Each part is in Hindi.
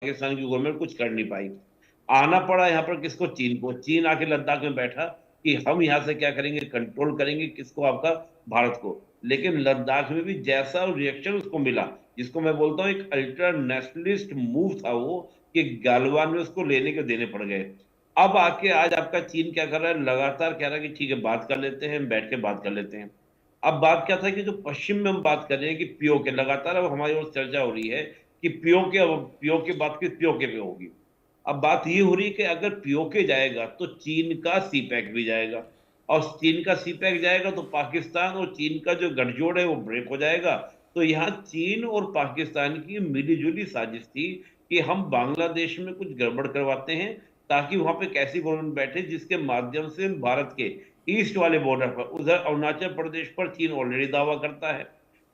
पाकिस्तान की गवर्नमेंट कुछ कर नहीं पाई। आना पड़ा यहाँ पर किसको? चीन को। चीन आके लद्दाख में बैठा कि हम यहाँ से क्या करेंगे, कंट्रोल करेंगे किसको? आपका भारत को। लेकिन लद्दाख में भी जैसा रिएक्शन उसको मिला, जिसको मैं बोलता हूँ एक अल्ट्रा नेशनलिस्ट मूव था वो, कि गालवान में उसको लेने के देने पड़ गए। अब आके आज आपका चीन क्या कर रहा है? लगातार कह रहा है कि ठीक है, बात कर लेते हैं, बैठ के बात कर लेते हैं। अब बात क्या था कि जो पश्चिम में हम बात कर रहे हैं कि पीओके, लगातार अब हमारी ओर चर्चा हो रही है कि पीओके, अब पीओके बात किस पीओके पे होगी? अब बात ये हो रही है कि अगर पीओके जाएगा तो चीन का सी पैक भी जाएगा, और चीन का सी पैक जाएगा तो पाकिस्तान और चीन का जो गठजोड़ है वो ब्रेक हो जाएगा। तो यहाँ चीन और पाकिस्तान की मिलीजुली साजिश थी कि हम बांग्लादेश में कुछ गड़बड़ करवाते हैं, ताकि वहां पे कैसी गवर्नमेंट बैठे जिसके माध्यम से भारत के ईस्ट वाले बॉर्डर पर, उधर अरुणाचल प्रदेश पर चीन ऑलरेडी दावा करता है,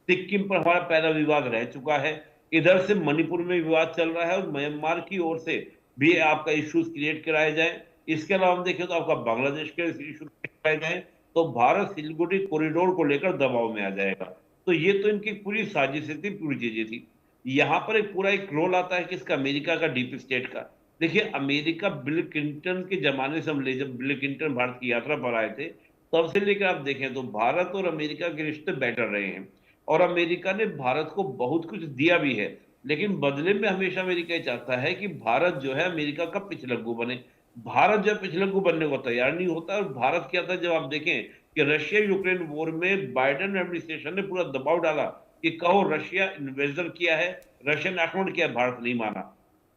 सिक्किम पर हमारा पहला विवाद रह चुका है, इधर से मणिपुर में विवाद चल रहा है, और म्यांमार की ओर से भी आपका इश्यूज क्रिएट कराए जाए। इसके अलावा हम देखें तो आपका बांग्लादेश के इश्यूज कराए जाए, तो भारत सिलगुड़ी कॉरिडोर को लेकर दबाव में आ जाएगा। तो ये तो इनकी पूरी साजिश थी, पूरी चीजें थी। यहाँ पर एक पूरा एक रोल आता है किसका? अमेरिका का, डीप स्टेट का। देखिए, अमेरिका बिल क्लिंटन के जमाने से हम ले, जब बिल क्लिंटन भारत की यात्रा पर आए थे, तब से लेकर आप देखें तो भारत और अमेरिका के रिश्ते बेटर रहे हैं। और अमेरिका ने भारत को बहुत कुछ दिया भी है, लेकिन बदले में हमेशा अमेरिका ये चाहता है कि भारत जो है अमेरिका का पिछलग्गू बने। भारत जो है पिछलग्गू बनने को तैयार नहीं होता। और भारत क्या था, जब आप देखें कि रशिया यूक्रेन वॉर में बाइडेन एडमिनिस्ट्रेशन ने पूरा दबाव डाला कि कहो रशिया इन्वेजर किया है, रशियन आक्रमण किया, भारत नहीं माना।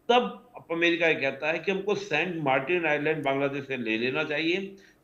तब अमेरिका ये कहता है कि हमको सेंट मार्टिन आइलैंड बांग्लादेश से ले लेना चाहिए,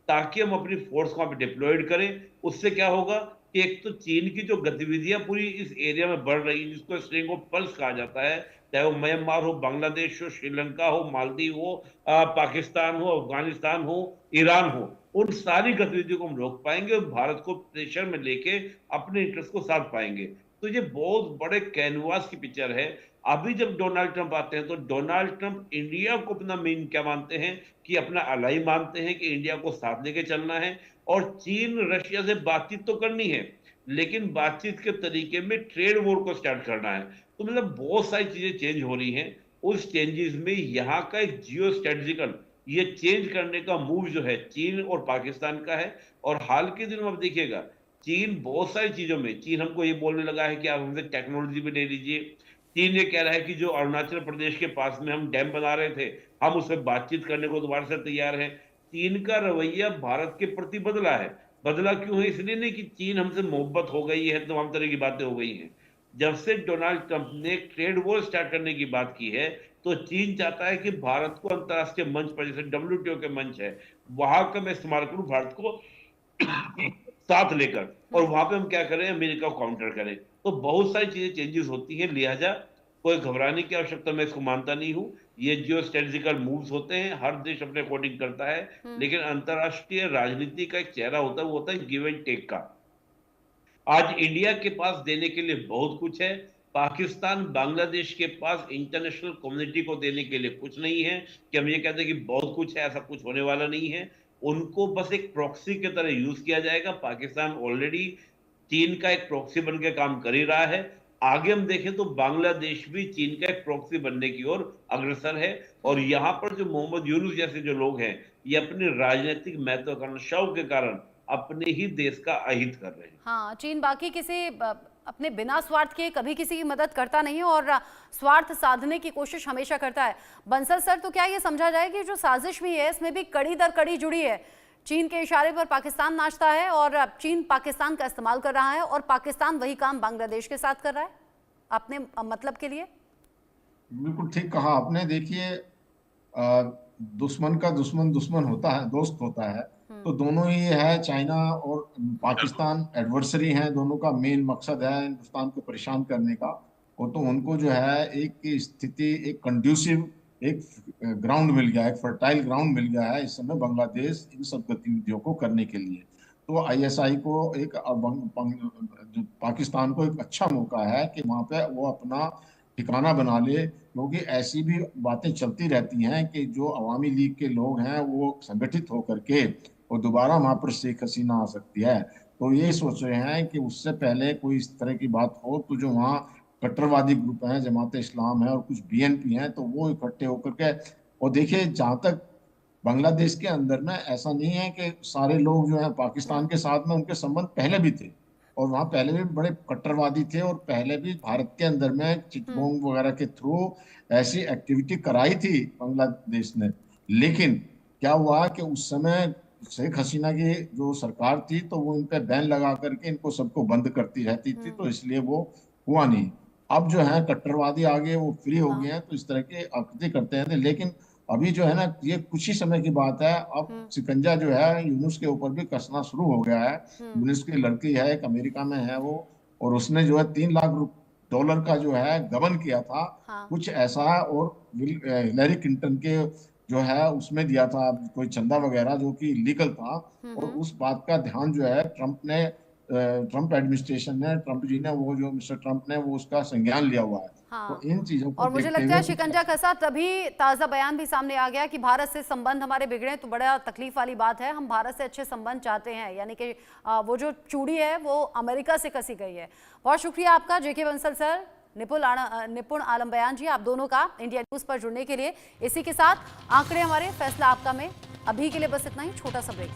ताकि हम अपनी फोर्स को वहां पे डिप्लॉयड करें। उससे क्या होगा कि एक तो चीन की जो गतिविधियां पूरी इस एरिया में बढ़ रही है, जिसको स्ट्रिंग ऑफ पल्स कहा जाता है, चाहे वो म्यांमार हो, बांग्लादेश हो, श्रीलंका हो, मालदीव हो, पाकिस्तान हो, अफगानिस्तान हो, ईरान हो, उन सारी गतिविधियों को हम रोक पाएंगे और भारत को प्रेशर में लेके अपने इंटरेस्ट को साध पाएंगे। तो ये बहुत बड़े कैनवास की पिक्चर है। अभी जब डोनाल्ड ट्रंप आते हैं तो डोनाल्ड ट्रंप इंडिया को अपना मेन क्या मानते हैं, कि अपना अलाई मानते हैं, कि इंडिया को साथ लेके चलना है। और चीन रशिया से बातचीत तो करनी है, लेकिन बातचीत के तरीके में ट्रेड वॉर को स्टार्ट करना है। तो मतलब बहुत सारी चीजें चेंज हो रही हैं। उस चेंजेस में यहाँ का एक जियो स्ट्रेटेजिकल, ये चेंज करने का मूव जो है चीन और पाकिस्तान का है। और हाल के दिनों में आप देखिएगा, चीन बहुत सारी चीजों में, चीन हमको ये बोलने लगा है कि आप हमसे टेक्नोलॉजी भी ले लीजिए। चीन ये कह रहा है कि जो अरुणाचल प्रदेश के पास में हम डैम बना रहे थे, हम उसमें बातचीत करने को दोबारा से तैयार हैं। चीन का रवैया भारत के प्रति बदला है। बदला क्यों है? इसलिए नहीं कि चीन हमसे मोहब्बत हो गई है, तमाम तरह की बातें हो गई हैं। जब से डोनाल्ड ट्रंप ने ट्रेड वॉर स्टार्ट करने की बात की है, तो चीन चाहता है कि भारत को अंतर्राष्ट्रीय मंच पर, जैसे डब्ल्यूटीओ के मंच है, वहां का मैं इस्तेमाल करूं भारत को साथ लेकर, और वहां पे हम क्या करें, अमेरिका को काउंटर करें। तो बहुत सारी चीजें चेंजेस होती हैं, लिहाजा कोई घबराने की आवश्यकता मैं इसको मानता नहीं हूं। ये जियो स्ट्रेटेजिकल मूव्स होते हैं, हर देश अपने अकॉर्डिंग करता है। लेकिन अंतर्राष्ट्रीय राजनीति का एक चेहरा होता है, वो होता है गिव एंड टेक का। आज इंडिया के पास देने के लिए बहुत कुछ है, पाकिस्तान बांग्लादेश के पास इंटरनेशनल कम्युनिटी को देने के लिए कुछ नहीं है। कि हम ये कहते हैं कि बहुत कुछ है, ऐसा कुछ होने वाला नहीं है। उनको बस एक प्रॉक्सी की तरह यूज किया जाएगा। पाकिस्तान ऑलरेडी चीन का एक प्रॉक्सी बन के काम कर ही रहा है। आगे हम देखें तो बांग्लादेश भी चीन का एक प्रॉक्सी बनने की ओर अग्रसर है। और यहाँ पर जो मोहम्मद यूनुस जैसे जो लोग हैं, ये अपनी राजनीतिक महत्वाकांक्षाओं के कारण अपने ही देश का अहित कर रहे हैं। हाँ, चीन बाकी किसी अपने बिना स्वार्थ के कभी किसी की मदद करता नहीं है और स्वार्थ साधने की कोशिश हमेशा करता है। बंसल सर, तो क्या ये समझा जाए कि जो साजिश भी है इसमें भी कड़ी दर कड़ी जुड़ी है? चीन के इशारे पर पाकिस्तान नाचता है और चीन पाकिस्तान का इस्तेमाल कर रहा है और पाकिस्तान वही काम बांग्लादेश के साथ कर रहा है अपने मतलब के लिए। बिल्कुल ठीक कहा आपने। देखिए, अ, दुश्मन का दुश्मन दुश्मन होता है, दोस्त होता है। तो दोनों ही है, चाइना और पाकिस्तान एडवर्सरी हैं। दोनों का मेन मकसद है हिंदुस्तान को परेशान करने का। वो तो उनको जो है एक स्थिति, एक कंड्यूसिव, एक ग्राउंड मिल गया, एक फर्टाइल ग्राउंड मिल गया है इस समय बांग्लादेश इन सब गतिविधियों को करने के लिए। तो आईएसआई को एक जो पाकिस्तान को एक अच्छा मौका है कि वहां पे वो अपना ठिकाना बना ले। क्योंकि ऐसी भी बातें चलती रहती हैं कि जो अवामी लीग के लोग हैं वो संगठित होकर के और दोबारा वहां पर शेख हसीना आ सकती है। तो ये सोच रहे हैं कि उससे पहले कोई इस तरह की बात हो तो जो वहाँ कट्टरवादी ग्रुप हैं, जमात इस्लाम है और कुछ बीएनपी हैं, तो वो इकट्ठे होकर के, और देखिए जहां तक बांग्लादेश के अंदर में ऐसा नहीं है कि सारे लोग जो है पाकिस्तान के साथ में, उनके संबंध पहले भी थे और वहाँ पहले भी बड़े कट्टरवादी थे और पहले भी भारत के अंदर में चिटगोंग वगैरह के थ्रू ऐसी एक्टिविटी कराई थी बांग्लादेश ने। लेकिन क्या हुआ कि उस समय शेख हसीना की जो सरकार थी तो वो इन पे बैन लगा करके इनको सबको बंद करती रहती थी, तो इसलिए वो हुआ नहीं। अब जो है कट्टरवादी आगे वो फ्री हो गए हैं, तो इस तरह की हरकतें करते हैं। लेकिन अभी जो है ना, ये कुछ ही समय की बात है, अब शिकंजा जो है यूनुस के ऊपर भी कसना शुरू हो गया है। यूनुस की लड़की है, एक अमेरिका में है वो, और उसने जो है $3 लाख का जो है गबन किया था, कुछ ऐसा। और हिलरी क्लिंटन के जो है उसमें दिया था कोई चंदा वगैरह जो कि लीगल था, और उस बात का ध्यान जो है ट्रंप एडमिनिस्ट्रेशन ने, ट्रंप जी ने, वो जो मिस्टर ट्रंप ने, वो उसका संज्ञान लिया हुआ है। तो इन चीजों को और मुझे लगता है शिकंजा कसा, तभी ताजा बयान भी सामने आ गया कि भारत से संबंध हमारे बिगड़े तो बड़ा तकलीफ वाली बात है, हम भारत से अच्छे संबंध चाहते हैं, यानी कि वो जो चूड़ी है वो अमेरिका से कसी गई है। बहुत शुक्रिया आपका जेके बंसल सर, निपुण आलम बयान जी, आप दोनों का इंडिया न्यूज पर जुड़ने के लिए। इसी के साथ आंकड़े हमारे फैसला आपका में अभी के लिए बस इतना ही, छोटा सा ब्रेक।